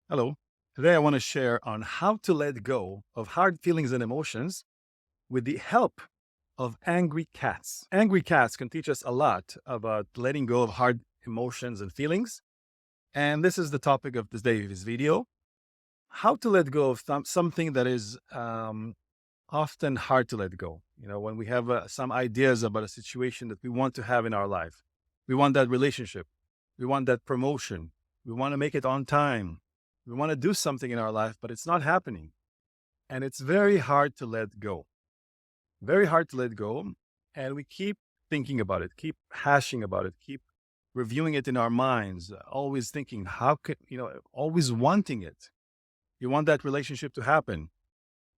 Hello. Today I want to share on how to let go of hard feelings and emotions with the help of angry cats. Angry cats can teach us a lot about letting go of hard emotions and feelings. And this is the topic of today's video: how to let go of something that is often hard to let go. When we have some ideas about a situation that we want to have in our life, we want that relationship, we want that promotion, we want to make it on time, we want to do something in our life, but it's not happening. And it's very hard to let go, very hard to let go. And we keep thinking about it, keep hashing about it, keep reviewing it in our minds, always thinking, how could, always wanting it. You want that relationship to happen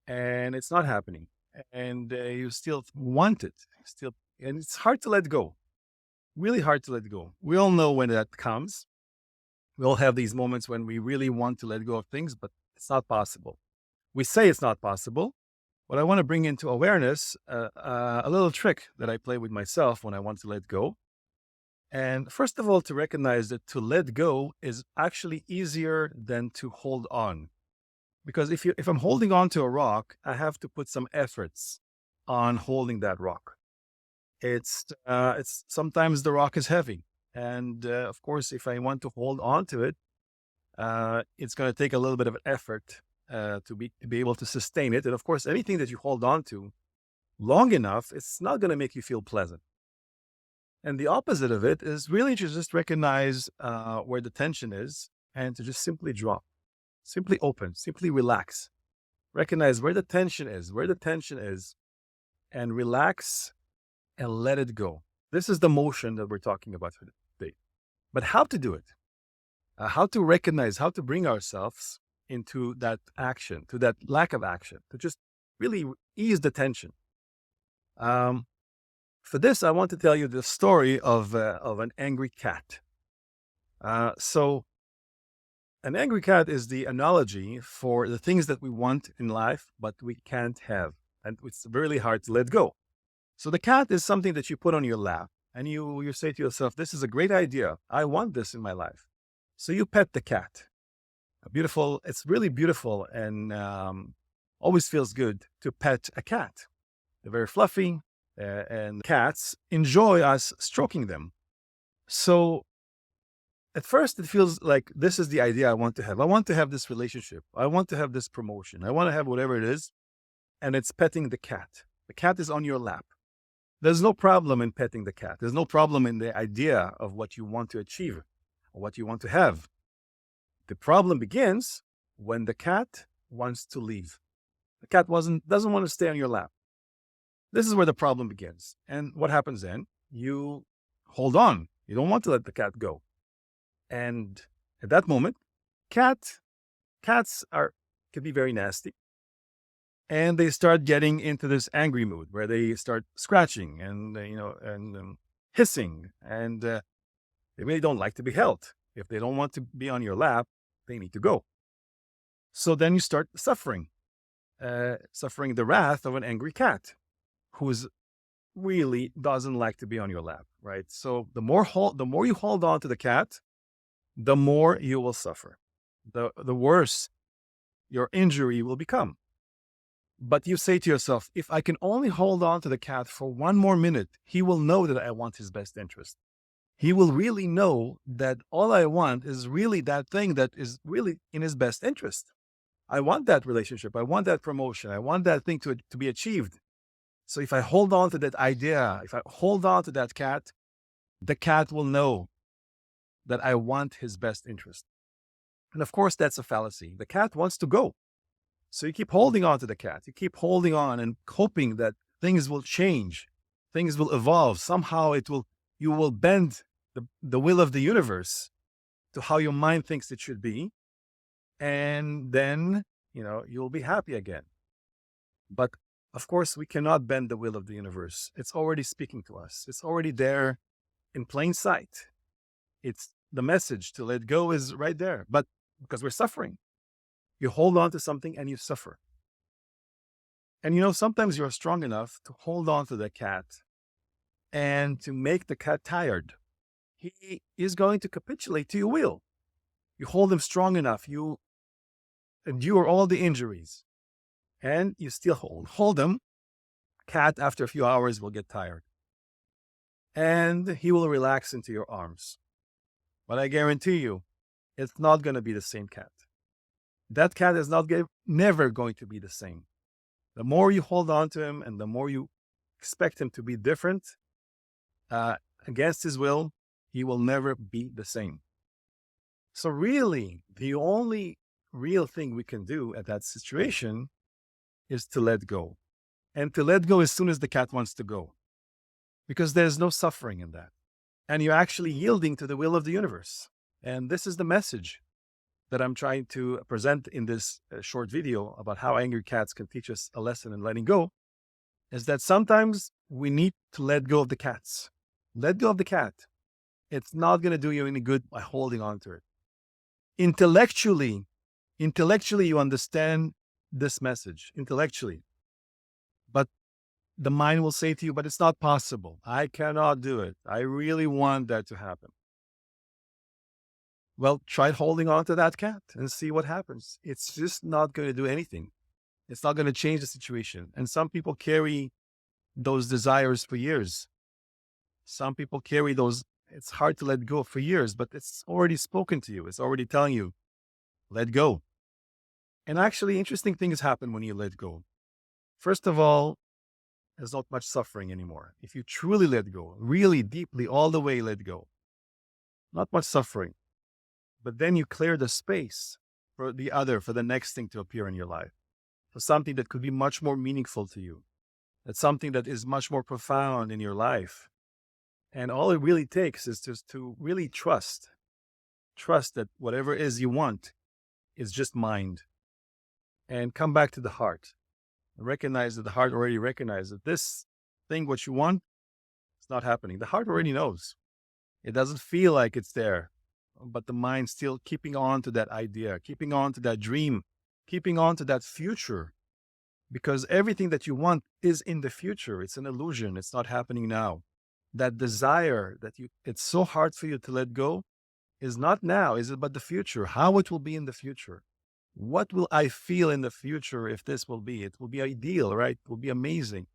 and it's not happening. And you still want it, still, and it's hard to let go, really hard to let go. We all know when that comes. We all have these moments when we really want to let go of things, but it's not possible. We say it's not possible, but I want to bring into awareness a little trick that I play with myself when I want to let go. And first of all, to recognize that to let go is actually easier than to hold on. Because if I'm holding on to a rock, I have to put some efforts on holding that rock. It's sometimes the rock is heavy, and of course, if I want to hold on to it, it's going to take a little bit of an effort to be able to sustain it. And of course, anything that you hold on to long enough, it's not going to make you feel pleasant. And the opposite of it is really to just recognize where the tension is and to just simply drop, simply open, simply relax. Recognize where the tension is, and relax and let it go. This is the motion that we're talking about today. But how to do it? How to recognize, how to bring ourselves into that action, to that lack of action, to just really ease the tension. Um, for this, I want to tell you the story of an angry cat. So, an angry cat is the analogy for the things that we want in life, but we can't have, and it's really hard to let go. So, the cat is something that you put on your lap, and you say to yourself, "This is a great idea. I want this in my life." So you pet the cat. Beautiful. It's really beautiful and always feels good to pet a cat. They're very fluffy, and cats enjoy us stroking them. So at first, it feels like this is the idea I want to have. I want to have this relationship. I want to have this promotion. I want to have whatever it is. And it's petting the cat. The cat is on your lap. There's no problem in petting the cat. There's no problem in the idea of what you want to achieve or what you want to have. The problem begins when the cat wants to leave. The cat doesn't want to stay on your lap. This is where the problem begins. And what happens then? You hold on. You don't want to let the cat go. And at that moment, cat cats are can be very nasty. And they start getting into this angry mood where they start scratching and hissing, and they really don't like to be held. If they don't want to be on your lap, they need to go. So then you start suffering the wrath of an angry cat who's really doesn't like to be on your lap, right? So the more you hold on to the cat, the more you will suffer. The worse your injury will become. But you say to yourself, if I can only hold on to the cat for one more minute, he will know that I want his best interest. He will really know that all I want is really that thing that is really in his best interest. I want that relationship. I want that promotion. I want that thing to be achieved. So if I hold on to that idea, if I hold on to that cat, the cat will know that I want his best interest. And of course, that's a fallacy. The cat wants to go. So you keep holding on to the cat. You keep holding on and hoping that things will change, things will evolve. Somehow you will bend the will of the universe to how your mind thinks it should be. And then, you'll be happy again. But of course, we cannot bend the will of the universe. It's already speaking to us. It's already there in plain sight. It's the message to let go is right there. But because we're suffering, you hold on to something and you suffer. And sometimes you're strong enough to hold on to the cat and to make the cat tired. He is going to capitulate to your will. You hold him strong enough. You endure all the injuries, and you still hold him. Cat, after a few hours, will get tired, and he will relax into your arms. But I guarantee you, it's not going to be the same cat. That cat is never going to be the same. The more you hold on to him and the more you expect him to be different, against his will, he will never be the same. So really, the only real thing we can do at that situation is to let go. And to let go as soon as the cat wants to go. Because there's no suffering in that. And you're actually yielding to the will of the universe. And this is the message that I'm trying to present in this short video about how angry cats can teach us a lesson in letting go, is that sometimes we need to let go of the cats. Let go of the cat. It's not going to do you any good by holding on to it. Intellectually, you understand this message, intellectually. But the mind will say to you, but it's not possible. I cannot do it. I really want that to happen. Well, try holding on to that cat and see what happens. It's just not going to do anything. It's not going to change the situation. And some people carry those desires for years. Some people carry those, it's hard to let go for years, but it's already spoken to you. It's already telling you, let go. And actually, interesting things happen when you let go. First of all, there's not much suffering anymore. If you truly let go, really deeply, all the way let go, not much suffering. But then you clear the space for the next thing to appear in your life, for something that could be much more meaningful to you. That's something that is much more profound in your life. And all it really takes is just to really trust that whatever it is you want is just mind. And come back to the heart. Recognize that the heart already recognizes that this thing, what you want, it's not happening. The heart already knows. It doesn't feel like it's there, but the mind's still keeping on to that idea, keeping on to that dream, keeping on to that future, because everything that you want is in the future. It's an illusion. It's not happening now. That desire it's so hard for you to let go is not now, is it, but the future, how it will be in the future. What will I feel in the future if this will be? It will be ideal, right? It will be amazing.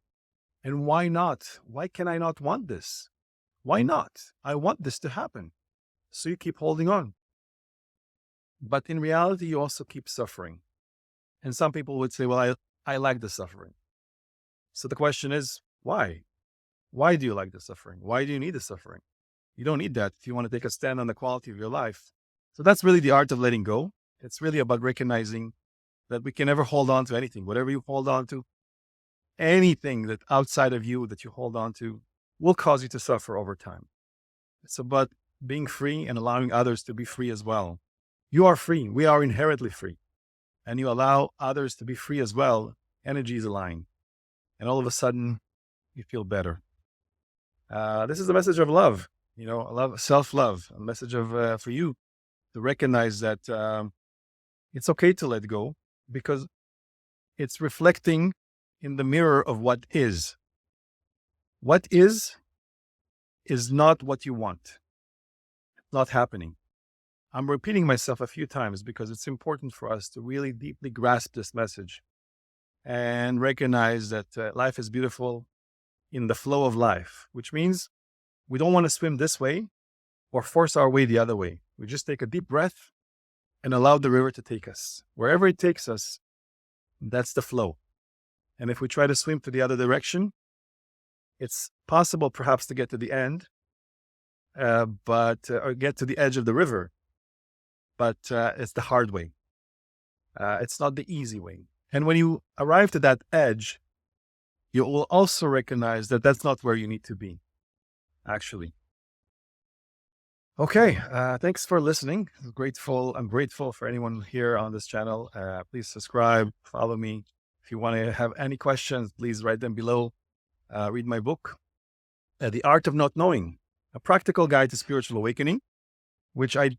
And why not? Why can I not want this? Why not? I want this to happen. So you keep holding on. But in reality, you also keep suffering. And some people would say, well, I like the suffering. So the question is, why? Why do you like the suffering? Why do you need the suffering? You don't need that if you want to take a stand on the quality of your life. So that's really the art of letting go. It's really about recognizing that we can never hold on to anything. Whatever you hold on to, anything that outside of you that you hold on to will cause you to suffer over time. It's about being free and allowing others to be free as well. You are free. We are inherently free. And you allow others to be free as well. Energies align. And all of a sudden, you feel better. This is a message of love, self-love, a message of for you to recognize that it's okay to let go because it's reflecting in the mirror of what is. What is not what you want. It's not happening. I'm repeating myself a few times because it's important for us to really deeply grasp this message and recognize that life is beautiful in the flow of life, which means we don't want to swim this way or force our way the other way. We just take a deep breath and allow the river to take us. Wherever it takes us, that's the flow. And if we try to swim to the other direction, it's possible perhaps to get to the end, or get to the edge of the river, but it's the hard way. It's not the easy way. And when you arrive to that edge, you will also recognize that that's not where you need to be, actually. Okay, thanks for listening. I'm grateful for anyone here on this channel. Please subscribe, follow me. If you want to have any questions, please write them below. Read my book, The Art of Not Knowing, a practical guide to spiritual awakening, which I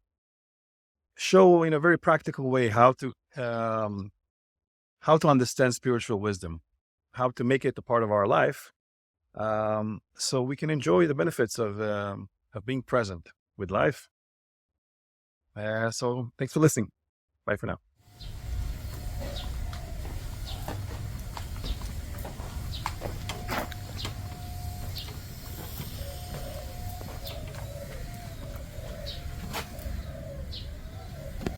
show in a very practical way how to understand spiritual wisdom, how to make it a part of our life, so we can enjoy the benefits of being present with life. So thanks for listening. Bye for now.